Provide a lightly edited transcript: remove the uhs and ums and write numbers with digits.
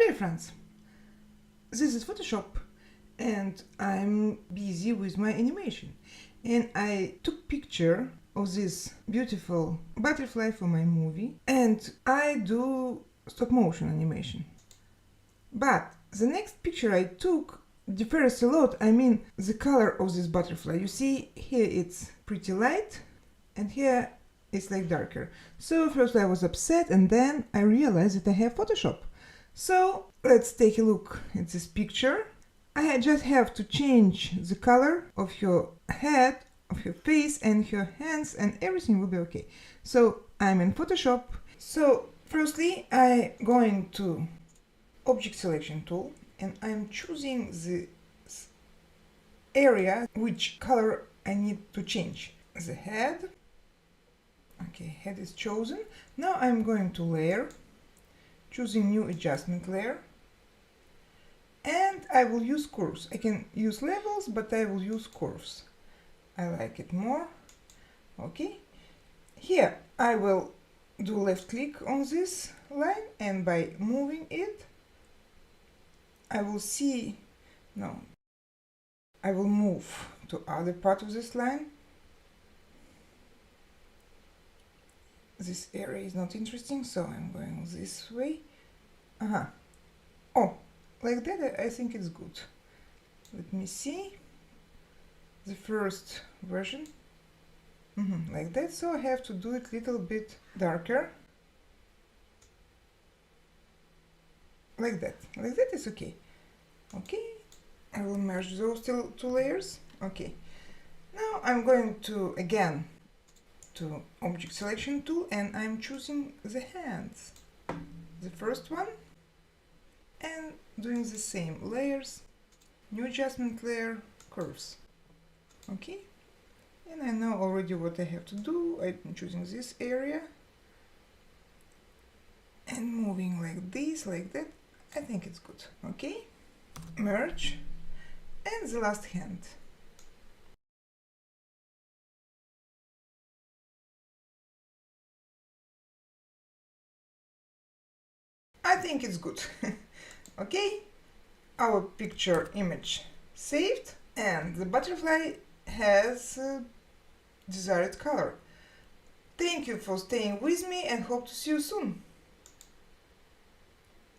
Dear friends, this is Photoshop and I'm busy with my animation, and I took picture of this beautiful butterfly for my movie, and I do stop motion animation. But the next picture I took differs a lot. I mean, the color of this butterfly. You see here it's pretty light and here it's like darker. So first I was upset, and then I realized that I have Photoshop. So let's take a look at this picture. I just have to change the color of her head, of her face and her hands, and everything will be okay. So I'm in Photoshop. So firstly I'm going to object selection tool and I'm choosing the area which color I need to change. The head. Okay, head is chosen. Now I'm going to layer, choosing new adjustment layer, and I will use curves. I can use levels, but I will use curves. I like it more. Okay, here I will do left click on this line, and by moving it I will see, no, I will move to other part of this line. This area is not interesting, so I'm going this way. Oh, like that I think it's good. Let me see the first version. Like that, so I have to do it a little bit darker. Like that is okay. Okay, I will merge those two layers. Okay, now I'm going to again to object selection tool and I'm choosing the hands, the first one, and doing the same layers, new adjustment layer, curves. Okay, and I know already what I have to do. I'm choosing this area and moving like this, like that. I think it's good. Okay, merge, and the last hand. I think it's good. Okay, our picture image saved, and the butterfly has desired color. Thank you for staying with me and hope to see you soon.